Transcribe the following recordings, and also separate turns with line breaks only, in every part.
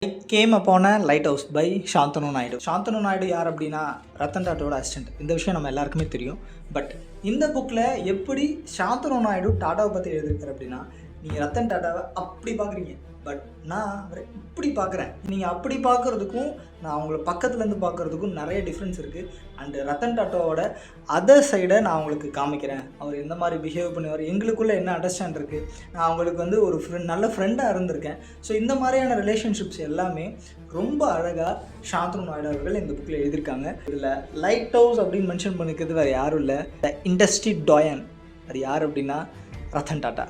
I came upon a lighthouse by Shantanu Naidu. Shantanu Naidu யார் அப்படின்னா Ratan டாட்டாவோட assistant. இந்த விஷயம் நம்ம எல்லாருக்குமே தெரியும். பட் இந்த புக்கில் எப்படி சாந்தனு நாயுடு டாட்டாவை பற்றி எழுதியிருக்காரு அப்படின்னா, நீங்கள் ரத்தன் டாட்டாவை அப்படி பார்க்குறீங்க, பட் நான் அவரை இப்படி பார்க்குறேன். நீங்கள் அப்படி பார்க்குறதுக்கும் நான் அவங்கள பக்கத்துலேருந்து பார்க்குறதுக்கும் நிறைய டிஃப்ரென்ஸ் இருக்குது. அண்டு ரத்தன் டாட்டாவோட அதர் சைடை நான் அவங்களுக்கு காமிக்கிறேன். அவர் எந்த மாதிரி பிஹேவ் பண்ணுவார், எங்களுக்குள்ளே என்ன அண்டர்ஸ்டாண்ட் இருக்குது, நான் அவங்களுக்கு வந்து ஒரு நல்ல ஃப்ரெண்டாக இருந்திருக்கேன். ஸோ இந்த மாதிரியான ரிலேஷன்ஷிப்ஸ் எல்லாமே ரொம்ப அழகாக சாந்தனு நாயுடு அவர்கள் இந்த புக்கில் எழுதியிருக்காங்க. இதில் லைட் ஹவுஸ் அப்படின்னு மென்ஷன் பண்ணிக்கிறது வேறு யாரும் இல்லை, த இண்டஸ்ட்ரி டாயன். அது யார் அப்படின்னா ரத்தன் டாட்டா.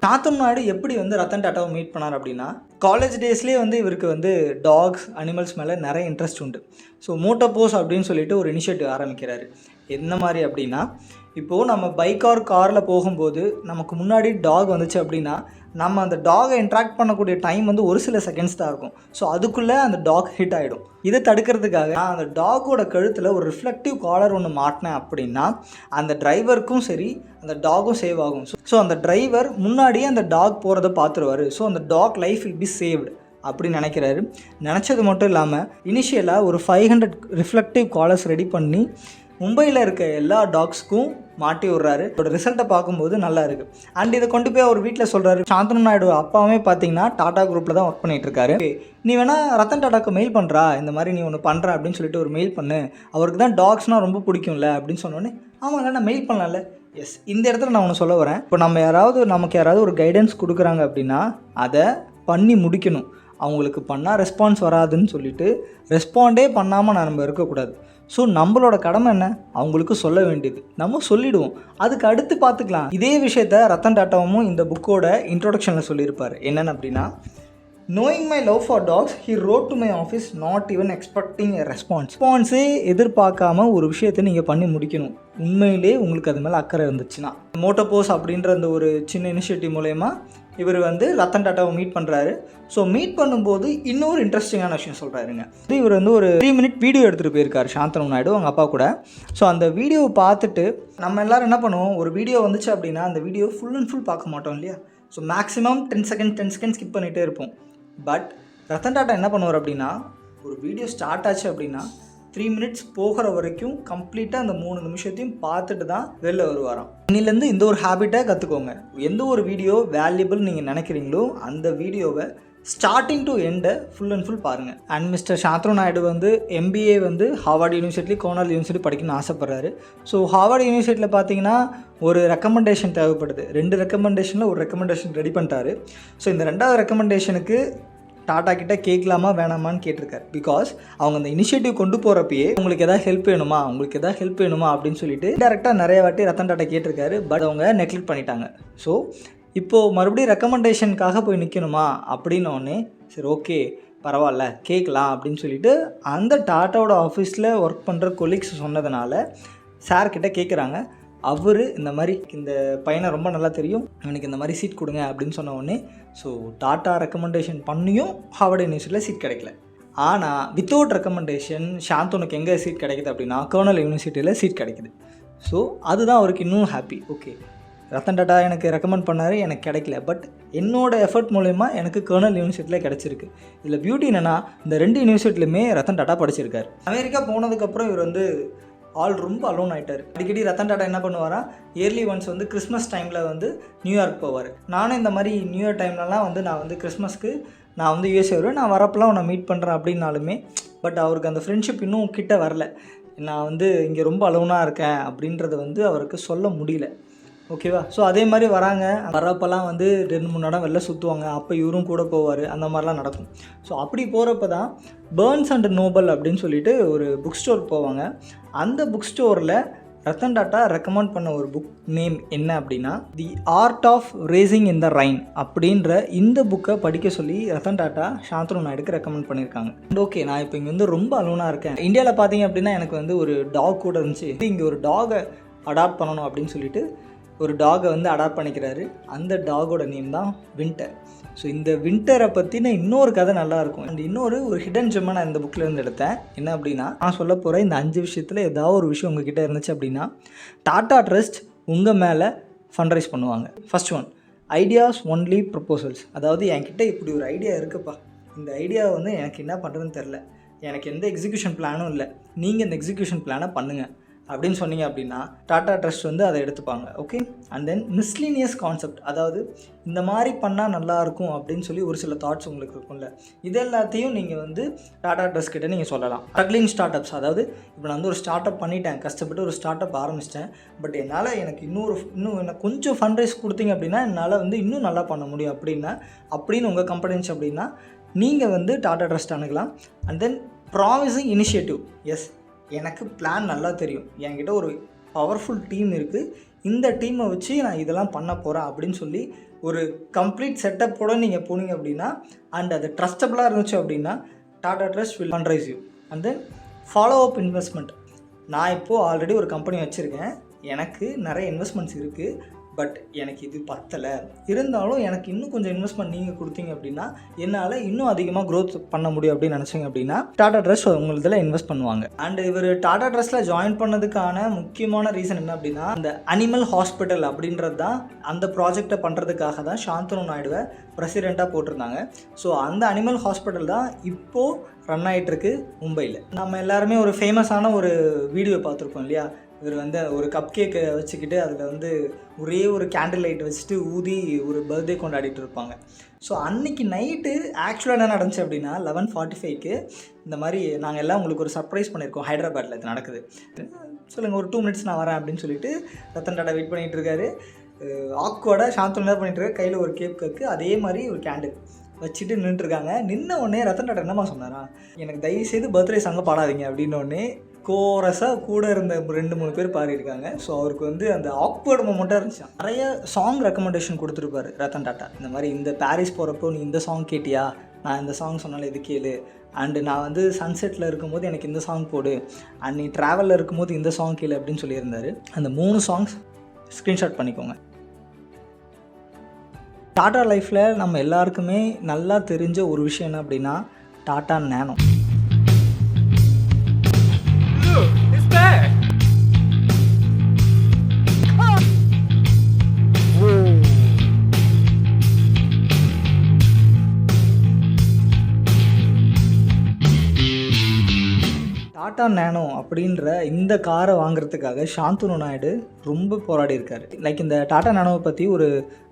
சாந்தனு நாயுடு எப்படி வந்து ரத்தன் டாட்டாவை மீட் பண்ணார் அப்படின்னா, காலேஜ் டேஸ்லேயே வந்து இவருக்கு வந்து டாக்ஸ் அனிமல்ஸ் மேலே நிறைய இன்ட்ரெஸ்ட் உண்டு. ஸோ மோட்டோபோஸ் அப்படின்னு சொல்லிட்டு ஒரு இனிஷியேட்டிவ் ஆரம்பிக்கிறாரு. என்ன மாதிரி அப்படின்னா, இப்போது நம்ம பைக் ஆர் காரில் போகும்போது நமக்கு முன்னாடி டாக் வந்துச்சு அப்படின்னா, நம்ம அந்த டாகை இன்ட்ராக்ட் பண்ணக்கூடிய டைம் வந்து ஒரு சில செகண்ட்ஸ் தான் இருக்கும். ஸோ அதுக்குள்ளே அந்த டாக் ஹிட் ஆகிடும். இதை தடுக்கிறதுக்காக நான் அந்த டாகோட கழுத்தில் ஒரு ரிஃப்ளெக்டிவ் காலர் ஒன்று மாட்டினேன் அப்படின்னா, அந்த டிரைவருக்கும் சரி அந்த டாகும் சேவ் ஆகும். ஸோ அந்த டிரைவர் முன்னாடியே அந்த டாக் போகிறத பார்த்துருவார். ஸோ அந்த dog life will be saved அப்படின்னு நினைக்கிறாரு. நினச்சது மட்டும் இல்லாமல் இனிஷியலாக ஒரு 500 ரிஃப்ளெக்டிவ் காலர்ஸ் ரெடி பண்ணி மும்பையில் இருக்க எல்லா டாக்ஸ்க்கும் மாட்டி விட்றாரு. இதோட ரிசல்ட்டை பார்க்கும்போது நல்லா இருக்குது. அண்ட் இதை கொண்டு போய் அவர் வீட்டில் சொல்கிறாரு. சாந்தனு நாயுடு அப்பாவே பார்த்தீங்கன்னா டாடா குரூப்பில் தான் ஒர்க் பண்ணிகிட்டு இருக்காரு. நீ வேணால் ரத்தன் டாட்டாக்கு மெயில் பண்ணுறா, இந்த மாதிரி நீ ஒன்று பண்ணுற அப்படின்னு சொல்லிட்டு ஒரு மெயில் பண்ணு, அவருக்கு தான் டாக்ஸ்னால் ரொம்ப பிடிக்கும்ல அப்படின்னு சொன்னோன்னே, ஆமாம்ல நான் மெயில் பண்ணலாம்ல. எஸ், இந்த இடத்துல நான் ஒன்று சொல்ல வரேன். இப்போ நமக்கு யாராவது ஒரு கைடன்ஸ் கொடுக்குறாங்க அப்படின்னா அதை பண்ணி முடிக்கணும். அவங்களுக்கு பண்ணால் ரெஸ்பான்ஸ் வராதுன்னு சொல்லிட்டு ரெஸ்பாண்டே பண்ணாமல் நம்ம இருக்கக்கூடாது. ஸோ நம்மளோட கடமை என்ன, அவங்களுக்கு சொல்ல வேண்டியது, நம்ம சொல்லிவிடுவோம், அதுக்கு அடுத்து பார்த்துக்கலாம். இதே விஷயத்த ரத்தன் டாட்டாவும் இந்த புக்கோட இன்ட்ரோடக்ஷனில் சொல்லியிருப்பார். என்னென்னு அப்படின்னா, knowing my love for dogs, he wrote to my office not even expecting a ரெஸ்பான்ஸே எதிர்பார்க்காம ஒரு விஷயத்தை நீங்கள் பண்ணி முடிக்கணும். உண்மையிலே உங்களுக்கு அது மேலே அக்கறை இருந்துச்சுன்னா. மோட்டோபோஸ் அப்படின்ற அந்த ஒரு சின்ன இனிஷியேட்டிவ் மூலயமா இவர் வந்து ரத்தன் டாட்டாவை மீட் பண்ணுறாரு. ஸோ மீட் பண்ணும்போது இன்னொரு இன்ட்ரெஸ்டிங்கான விஷயம் சொல்கிறாருங்க. இவர் வந்து ஒரு 3 மினிட் வீடியோ எடுத்துகிட்டு போயிருக்காரு சாந்தனு நாயுடு அவங்க அப்பா கூட. ஸோ அந்த வீடியோவை பார்த்துட்டு நம்ம எல்லோரும் என்ன பண்ணுவோம், ஒரு வீடியோ வந்துச்சு அப்படின்னா அந்த வீடியோ ஃபுல் அண்ட் ஃபுல் பார்க்க மாட்டோம் இல்லையா. ஸோ மேக்ஸிமம் 10 செகண்ட் ஸ்கிப் பண்ணிகிட்டே இருப்போம். பட் ரத்தன் டாட்டா என்ன பண்ணுவார் அப்படின்னா, ஒரு வீடியோ ஸ்டார்ட் ஆச்சு அப்படின்னா 3 மினிட்ஸ் போகிற வரைக்கும் கம்ப்ளீட்டாக அந்த 3 நிமிஷத்தையும் பார்த்துட்டு தான் வெளில வருவாராம். இன்னிலேருந்து இந்த ஒரு ஹேபிட்டை கற்றுக்கோங்க. எந்த ஒரு வீடியோ வேல்யூபிள் நீங்கள் நினைக்கிறீங்களோ அந்த வீடியோவை ஸ்டார்டிங் டு எண்டை ஃபுல் அண்ட் ஃபுல் பாருங்கள். அண்ட் மிஸ்டர் சாந்தனு நாயுடு வந்து MBA வந்து ஹார்வர்ட் யூனிவர்சிட்டி, கார்னல் யூனிவர்சிட்டி படிக்கணும்னு ஆசைப்பட்றாரு. ஸோ ஹார்வர்ட் யூனிவர்சிட்டியில் பார்த்தீங்கன்னா ஒரு ரெக்கமெண்டேஷன் தேவைப்படுது. 2 ரெக்கமெண்டேஷனில் ஒரு ரெக்கமெண்டேஷன் ரெடி பண்ணிட்டாரு. ஸோ இந்த 2வது ரெக்கமெண்டேஷனுக்கு டாட்டா கிட்ட கேட்கலாமா வேணாமான்னு கேட்டிருக்காரு. பிகாஸ் அவங்க அந்த இனிஷியேட்டிவ் கொண்டு போகிறப்பயே உங்களுக்கு எதாவது ஹெல்ப் வேணுமா அப்படின்னு சொல்லிட்டு டேரெக்டாக நிறைய வாட்டி ரத்தன் டாட்டா கேட்டிருக்காரு. பட் அவங்க நெக்லெக்ட் பண்ணிட்டாங்க. ஸோ இப்போது மறுபடியும் ரெக்கமெண்டேஷனுக்காக போய் நிற்கணுமா அப்படின்னோடனே சரி ஓகே பரவாயில்ல கேட்கலாம் அப்படின்னு சொல்லிட்டு அந்த டாட்டாவோட ஆஃபீஸில் ஒர்க் பண்ணுற கொலீக்ஸ் சொன்னதுனால சார்கிட்ட கேட்குறாங்க. அவர் இந்த மாதிரி இந்த பையனை ரொம்ப நல்லா தெரியும், எனக்கு இந்த மாதிரி சீட் கொடுங்க அப்படின்னு சொன்ன உடனே ஸோ டாட்டா ரெக்கமெண்டேஷன் பண்ணியும் ஹார்வர்ட் யூனிவர்சிட்டியில் சீட் கிடைக்கல. ஆனால் வித்தவுட் ரெக்கமெண்டேஷன் சாந்தனுக்கு எங்கே சீட் கிடைக்குது அப்படின்னா கர்னல் யூனிவர்சிட்டியில் சீட் கிடைக்குது. ஸோ அதுதான் அவருக்கு இன்னும் ஹாப்பி. ஓகே ரத்தன் டாட்டா எனக்கு ரெக்கமெண்ட் பண்ணார், எனக்கு கிடைக்கல, பட் என்னோடய எஃபர்ட் மூலயமா எனக்கு கர்னல் யூனிவர்சிட்டியில் கிடச்சிருக்கு. இதில் பியூட்டி என்னென்னா இந்த 2 யூனிவர்சிட்டிலுமே ரத்தன் டாட்டா படிச்சிருக்காரு. அமெரிக்கா போனதுக்கப்புறம் இவர் வந்து ரொம்ப அலோன் ஆகிட்டார். அடிக்கடி ரத்தன் டாட்டா என்ன பண்ணுவாரா, இயர்லி ஒன்ஸ் வந்து கிறிஸ்மஸ் டைமில் வந்து நியூயார்க் போவார். நானும் இந்த மாதிரி நியூஇயர் டைம்லலாம் வந்து நான் வந்து கிறிஸ்மஸ்க்கு நான் வந்து USA வருவேன், நான் வரப்பெல்லாம் உன்னை மீட் பண்ணுறேன் அப்படின்னாலுமே பட் அவருக்கு அந்த ஃப்ரெண்ட்ஷிப் இன்னும் கிட்ட வரல. நான் வந்து இங்கே ரொம்ப அலோனாக இருக்கேன் அப்படின்றத வந்து அவருக்கு சொல்ல முடியல. ஓகேவா. ஸோ அதே மாதிரி வரப்பெல்லாம் வந்து 2-3 இடம் வெளில சுற்றுவாங்க. அப்போ இவரும் கூட போவார், அந்த மாதிரிலாம் நடக்கும். ஸோ அப்படி போகிறப்ப தான் பர்ன்ஸ் அண்ட் நோபல் அப்படின்னு சொல்லிட்டு ஒரு புக் ஸ்டோர் போவாங்க. அந்த புக் ஸ்டோரில் ரத்தன் டாட்டா ரெக்கமெண்ட் பண்ண ஒரு புக் நேம் என்ன அப்படின்னா the art of racing in the rain அப்படின்ற இந்த புக்கை படிக்க சொல்லி ரத்தன் டாட்டா சாந்தனு நாயுடுக்கு ரெக்கமெண்ட் பண்ணியிருக்காங்க. அண்ட் ஓகே நான் இப்போ இங்கே வந்து ரொம்ப அலோனாக இருக்கேன். இந்தியாவில் பார்த்தீங்க அப்படின்னா எனக்கு வந்து ஒரு டாக் கூட இருந்துச்சு, இங்கே ஒரு டாகை அடாப்ட் பண்ணணும் அப்படின்னு சொல்லிட்டு ஒரு டாகை வந்து அடாப்ட் பண்ணிக்கிறாரு. அந்த டாகோட நேம் தான் வின்டர். ஸோ இந்த வின்டரை பற்றின இன்னொரு கதை நல்லாயிருக்கும். அண்ட் இன்னொரு ஹிடன் ஜெம்மை நான் இந்த புக்கில் இருந்து எடுத்தேன். என்ன அப்படின்னா, நான் சொல்ல போகிற இந்த 5 விஷயத்தில் ஏதாவது ஒரு விஷயம் உங்ககிட்ட இருந்துச்சு அப்படின்னா டாடா ட்ரஸ்ட் உங்கள் மேலே ஃபண்ட்ரைஸ் பண்ணுவாங்க. First one, ideas only proposals. அதாவது என்கிட்ட இப்படி ஒரு ஐடியா இருக்குப்பா, இந்த ஐடியாவை வந்து எனக்கு என்ன பண்ணுறதுன்னு தெரில, எனக்கு எந்த எக்ஸிக்யூஷன் பிளானும் இல்லை, நீங்கள் இந்த எக்ஸிக்யூஷன் பிளானை பண்ணுங்கள் அப்படின்னு சொன்னீங்க அப்படின்னா டாடா ட்ரஸ்ட் வந்து அதை எடுத்துப்பாங்க. Okay. And then miscellaneous concept, அதாவது இந்த மாதிரி பண்ணால் நல்லாயிருக்கும் அப்படின்னு சொல்லி ஒரு சில தாட்ஸ் உங்களுக்கு இருக்கும்ல, இது எல்லாத்தையும் நீங்கள் வந்து டாடா ட்ரஸ்ட் கிட்டே நீங்கள் சொல்லலாம். ஸ்ட்ரக்லிங் ஸ்டார்ட் அப்ஸ், அதாவது இப்போ நான் வந்து ஒரு ஸ்டார்ட் அப் பண்ணிட்டேன், கஷ்டப்பட்டு ஒரு ஸ்டார்ட் அப் ஆரம்பிச்சிட்டேன், பட் என்னால் எனக்கு இன்னும் எனக்கு கொஞ்சம் ஃபண்ட் ரைஸ் கொடுத்தீங்க அப்படின்னா என்னால் வந்து இன்னும் நல்லா பண்ண முடியும் அப்படின்னு உங்கள் கம்பெனிஸ் அப்படின்னா நீங்கள் வந்து டாடா ட்ரஸ்ட் அணுகலாம். And then promising initiative. Yes, எனக்கு பிளான் நல்லா தெரியும், என்கிட்ட ஒரு பவர்ஃபுல் டீம் இருக்குது, இந்த டீமை வச்சு நான் இதெல்லாம் பண்ண போகிறேன் அப்படின்னு சொல்லி ஒரு கம்ப்ளீட் செட்டப்போடு நீங்கள் போனீங்க அப்படின்னா அண்ட் அது ட்ரஸ்டபுளாக இருந்துச்சு அப்படின்னா Tata trust will fundraise you. And then follow up investment. நான் இப்போது ஆல்ரெடி ஒரு கம்பெனி வச்சுருக்கேன், எனக்கு நிறைய இன்வெஸ்ட்மெண்ட்ஸ் இருக்குது, பட் எனக்கு இது பத்தலை, இருந்தாலும் எனக்கு இன்னும் கொஞ்சம் இன்வெஸ்ட்மெண்ட் நீங்கள் கொடுத்தீங்க அப்படின்னா என்னால் இன்னும் அதிகமாக க்ரோத் பண்ண முடியும் அப்படின்னு நினச்சிங்க அப்படின்னா டாடா ட்ரஸ்ட் உங்களதில் இன்வெஸ்ட் பண்ணுவாங்க. அண்ட் இவர் டாடா ட்ரஸ்ட்டில் ஜாயின் பண்ணதுக்கான முக்கியமான ரீசன் என்ன அப்படின்னா, அந்த அனிமல் ஹாஸ்பிட்டல் அப்படின்றது தான், அந்த ப்ராஜெக்டை பண்ணுறதுக்காக தான் சாந்தனு நாயுடுவை பிரசிடெண்ட்டாக போட்டிருந்தாங்க. ஸோ அந்த அனிமல் ஹாஸ்பிட்டல் தான் இப்போது ரன் ஆகிட்டுருக்கு மும்பையில். நம்ம எல்லாருமே ஒரு ஃபேமஸான ஒரு வீடியோ பார்த்துருப்போம் இல்லையா, இவர் வந்து ஒரு கப் கேக்கை வச்சுக்கிட்டு அதில் வந்து ஒரே ஒரு கேண்டில் லைட் வச்சுட்டு ஊதி ஒரு பர்த்டே கொண்டாடிட்டு இருப்பாங்க. ஸோ அன்றைக்கி நைட்டு ஆக்சுவலாக என்ன நடந்துச்சு அப்படின்னா 11:45க்கு இந்த மாதிரி நாங்கள் எல்லாம் உங்களுக்கு ஒரு சர்ப்ரைஸ் பண்ணியிருக்கோம், ஹைதராபாத்தில் இது நடக்குது, சொல்லுங்கள் ஒரு 2 மினிட்ஸ் நான் வரேன் அப்படின்னு சொல்லிட்டு ரத்தன் டாடா வெயிட் பண்ணிகிட்டு இருக்காரு. ஆக்வர்டாக சாந்தனு தான் பண்ணிகிட்டு இருக்காரு, கையில் ஒரு கேக் கக்கு அதே மாதிரி ஒரு கேண்டில் வச்சுட்டு நின்றுட்டுருக்காங்க. நின்ன உடனே ரத்தன் டாடா என்னமா சொன்னாரா, எனக்கு தயவுசெய்து பர்த்டே சாங்க பாடாதீங்க அப்படின்னோடனே கோரஸாக கூட இருந்த 2-3 பேர் பாடியிருக்காங்க. ஸோ அவருக்கு வந்து அந்த ஆக்வர்டு மொமெண்ட்டாக இருந்துச்சு. நிறைய சாங் ரெக்கமெண்டேஷன் கொடுத்துருப்பாரு ரத்தன் டாட்டா, இந்த மாதிரி இந்த பாரிஸ் போகிறப்போ நீ இந்த சாங் கேட்டியா, நான் இந்த சாங் சொன்னாலும் இது கேளு, அண்டு நான் வந்து சன்செட்டில் இருக்கும்போது எனக்கு இந்த சாங் போடு, அண்ட் நீ ட்ராவலில் இருக்கும்போது இந்த சாங் கேளு அப்படின்னு சொல்லியிருந்தாரு. அந்த 3 சாங்ஸ் ஸ்க்ரீன்ஷாட் பண்ணிக்கோங்க. டாடா லைஃப்பில் நம்ம எல்லாருக்குமே நல்லா தெரிஞ்ச ஒரு விஷயம் என்ன அப்படின்னா டாடா நேனோ. டாடா நேனோ அப்படின்ற இந்த காரை வாங்குறதுக்காக சாந்தனு நாயுடு ரொம்ப போராடி இருக்காரு. லைக் இந்த டாடா நேனோவை பற்றி ஒரு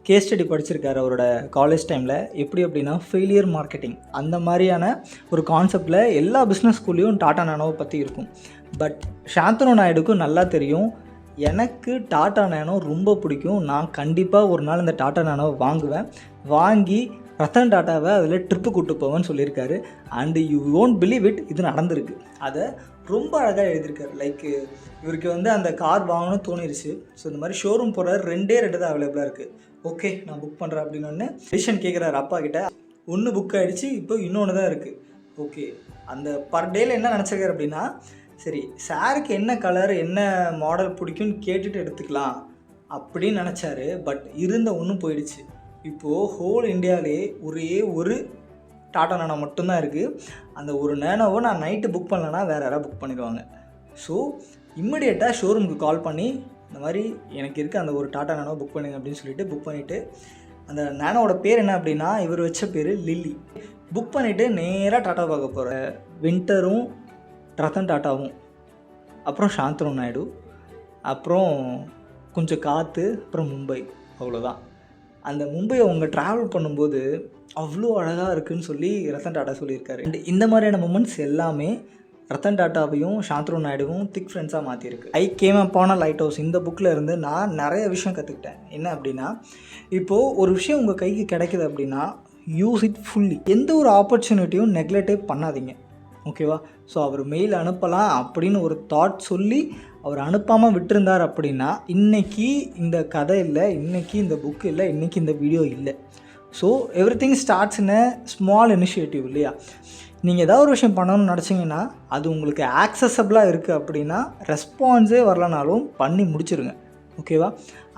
கேஸ் ஸ்டடி படிச்சிருக்காரு அவரோட காலேஜ் டைமில். எப்படி அப்படின்னா ஃபெயிலியர் மார்க்கெட்டிங் அந்த மாதிரியான ஒரு கான்செப்டில் எல்லா பிஸ்னஸ் ஸ்கூல்லையும் டாடா நேனோவை பற்றி இருக்கும். பட் சாந்தனு நாயுடுக்கும் நல்லா தெரியும், எனக்கு டாடா நேனோ ரொம்ப பிடிக்கும், நான் கண்டிப்பாக ஒரு நாள் இந்த டாடா நேனோவை வாங்குவேன், வாங்கி ரத்தன் டாட்டாவை அதில் ட்ரிப்பு கூப்பிட்டு போவேன்னு சொல்லியிருக்காரு. And you won't believe it, இது நடந்திருக்கு. அதை ரொம்ப அழகாக எழுதியிருக்காரு. லைக் இவருக்கு வந்து அந்த கார் வாங்கணும்னு தோணிருச்சு. ஸோ இந்த மாதிரி ஷோரூம் போகிறாரு, 2 தான் அவைலபிளாக இருக்குது. ஓகே நான் புக் பண்ணுறேன் அப்படின்னு ஒன்று டிசிஷன் கேட்குறாரு அப்பா கிட்ட. 1 புக் ஆகிடுச்சு, இப்போ இன்னொன்று தான் இருக்குது. ஓகே, அந்த பர் டேயில் என்ன நினச்சிருக்காரு அப்படின்னா, சரி சாருக்கு என்ன கலர் என்ன மாடல் பிடிக்கும்னு கேட்டுட்டு எடுத்துக்கலாம் அப்படின்னு நினச்சாரு. பட் இருந்த ஒன்றும் போயிடுச்சு. இப்போது ஹோல் இந்தியாவிலே ஒரே ஒரு டாடா நேனோ மட்டும்தான் இருக்குது. அந்த ஒரு நேனோவை நான் நைட்டு புக் பண்ணலன்னா வேறு யாராவது புக் பண்ணிடுவாங்க. ஸோ இம்மிடியேட்டாக ஷோரூமுக்கு கால் பண்ணி இந்த மாதிரி எனக்கு இருக்குது அந்த ஒரு டாடா நேனோ புக் பண்ணுங்க அப்படின்னு சொல்லிட்டு புக் பண்ணிவிட்டு, அந்த நேனோவோட பேர் என்ன அப்படின்னா இவர் வச்ச பேர் லில்லி. புக் பண்ணிவிட்டு நேராக டாட்டா பார்க்க போகிறேன். வின்டரும் ரத்தன் டாட்டாவும், அப்புறம் சாந்தனு நாயுடு, அப்புறம் கொஞ்சம் காற்று, அப்புறம் மும்பை, அவ்வளோதான். அந்த மும்பையை அவங்க ட்ராவல் பண்ணும்போது அவ்வளோ அழகாக இருக்குதுன்னு சொல்லி ரத்தன் டாட்டா சொல்லியிருக்காரு. அண்ட் இந்த மாதிரியான மூமெண்ட்ஸ் எல்லாமே ரத்தன் டாட்டாவையும் சாந்தனு நாயுடுவும் திக் ஃப்ரெண்ட்ஸாக மாற்றிருக்கு. ஐ கேம் அப்பான லைட் ஹவுஸ் இந்த புக்கில் இருந்து நான் நிறைய விஷயம் கற்றுக்கிட்டேன். என்ன அப்படின்னா, இப்போது ஒரு விஷயம் உங்கள் கைக்கு கிடைக்குது அப்படின்னா யூஸ் இட் ஃபுல்லி. எந்த ஒரு ஆப்பர்ச்சுனிட்டியும் நெக்லெக்டே பண்ணாதீங்க, ஓகேவா? ஸோ அவர் மெயில் அனுப்பலாம் அப்படின்னு ஒரு தாட் சொல்லி அவர் அனுப்பாமல் விட்டுருந்தார் அப்படின்னா இன்றைக்கி இந்த கதை இல்லை, இன்றைக்கி இந்த புக்கு இல்லை, இன்றைக்கி இந்த வீடியோ இல்லை. So every thing starts in a small initiative இல்லையா? நீங்கள் ஏதாவது ஒரு விஷயம் பண்ணணும்னு நினச்சிங்கன்னா அது உங்களுக்கு ஆக்சசபிளாக இருக்குது அப்படின்னா ரெஸ்பான்ஸே வரலனாலும் பண்ணி முடிச்சிருங்க. ஓகேவா?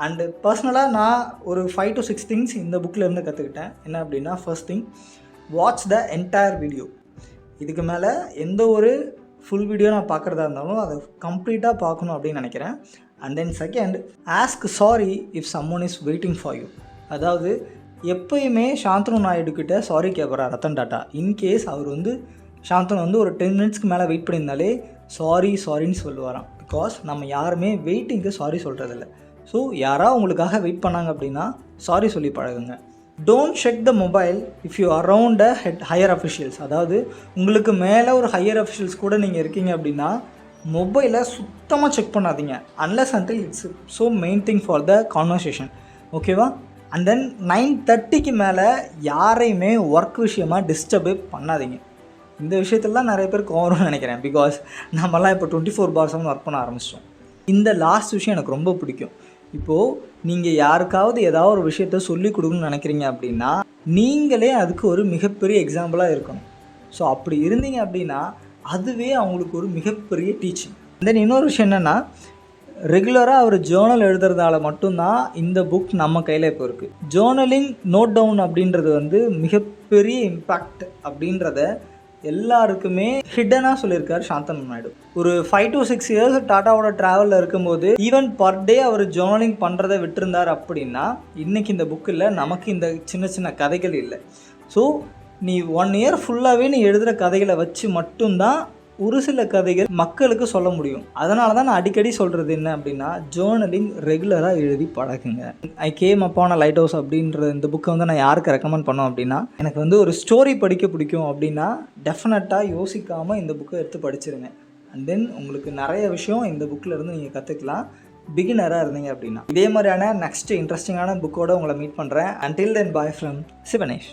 அண்டு பர்சனலாக நான் ஒரு 5 to 6 திங்ஸ் இந்த புக்கில் இருந்து கற்றுக்கிட்டேன். என்ன அப்படின்னா, first thing, watch the entire video. இதுக்கு மேலே எந்த ஒரு ஃபுல் வீடியோ நான் பார்க்குறதா இருந்தாலும் அதை கம்ப்ளீட்டாக பார்க்கணும் அப்படின்னு நினைக்கிறேன். And then second, ask sorry if சம்மோன் is waiting for you. அதாவது எப்பயுமே சாந்தனு நாயுடுக்கிட்ட சாரி கேட்குறா ரத்தன் டாட்டா. இன்கேஸ் அவர் வந்து சாந்தனு வந்து ஒரு 10 மினிட்ஸ்க்கு மேலே வெயிட் பண்ணியிருந்தாலே சாரின்னு சொல்லுவாராம். பிகாஸ் நம்ம யாருமே வெயிட்டிங்க்கு சாரி சொல்கிறதில்ல. ஸோ யாராவது உங்களுக்காக வெயிட் பண்ணாங்க அப்படின்னா சாரி சொல்லி பழகுங்க. Don't check the mobile if you around a higher officials. அதாவது உங்களுக்கு மேலே ஒரு ஹையர் அஃபிஷியல்ஸ் கூட நீங்கள் இருக்கீங்க அப்படின்னா மொபைலை சுத்தமாக செக் பண்ணாதீங்க. Unless until it's so main thing for the conversation. ஓகேவா? அண்ட் தென் 9:30க்கு மேலே யாரையுமே ஒர்க் விஷயமாக டிஸ்டர்பே பண்ணாதீங்க. இந்த விஷயத்தில் தான் நிறைய பேர் கோவம்னு நினைக்கிறேன். பிகாஸ் நம்மலாம் இப்போ 24/7 ஒர்க் பண்ண ஆரம்பிச்சிட்டோம். இந்த லாஸ்ட் விஷயம் எனக்கு ரொம்ப பிடிக்கும். இப்போது நீங்கள் யாருக்காவது ஏதாவது ஒரு விஷயத்த சொல்லிக் கொடுக்கணும்னு நினைக்கிறீங்க அப்படின்னா நீங்களே அதுக்கு ஒரு மிகப்பெரிய எக்ஸாம்பிளாக இருக்கணும். ஸோ அப்படி இருந்தீங்க அப்படின்னா அதுவே அவங்களுக்கு ஒரு மிகப்பெரிய டீச்சிங். தென் இன்னொரு விஷயம் என்னென்னா, ரெகுலராக அவர் ஜேர்னல் எழுதுறதால மட்டும்தான் இந்த புக் நம்ம கையில் இப்போ இருக்குது. ஜேர்னலிங் நோட் டவுன் அப்படின்றது வந்து மிகப்பெரிய இம்பேக்ட் அப்படின்றத எல்லாருக்குமே ஹிடனாக சொல்லியிருக்காரு சாந்தனு நாயுடு. ஒரு 5 to 6 இயர்ஸ் டாட்டாவோட ட்ராவலில் இருக்கும்போது ஈவன் பர் டே அவர் ஜேர்னலிங் பண்ணுறதை விட்டுருந்தார் அப்படின்னா இன்றைக்கி இந்த புக்கில் நமக்கு இந்த சின்ன சின்ன கதைகள் இல்லை. ஸோ நீ 1 இயர் ஃபுல்லாகவே நீ எழுதுகிற கதைகளை வச்சு மட்டும்தான் ஒரு சில கதைகள் மக்களுக்கு சொல்ல முடியும். அதனால தான் நான் அடிக்கடி சொல்கிறது என்ன அப்படின்னா, ஜேர்னலிங் ரெகுலராக எழுதி பழகுங்க. I came upon a light house அப்படின்ற இந்த புக்கை வந்து நான் யாருக்கு ரெக்கமெண்ட் பண்ணோம் அப்படின்னா, எனக்கு வந்து ஒரு ஸ்டோரி படிக்க பிடிக்கும் அப்படின்னா டெஃபினட்டாக யோசிக்காமல் இந்த புக்கை எடுத்து படிச்சிருங்க. அண்ட் தென் உங்களுக்கு நிறைய விஷயம் இந்த புக்கில் இருந்து நீங்கள் கற்றுக்கலாம், பிகினராக இருந்தீங்க அப்படின்னா. இதே மாதிரியான நெக்ஸ்ட் இன்ட்ரெஸ்டிங்கான புக்கோடு உங்களை மீட் பண்ணுறேன். Until then bye from Sivanesh.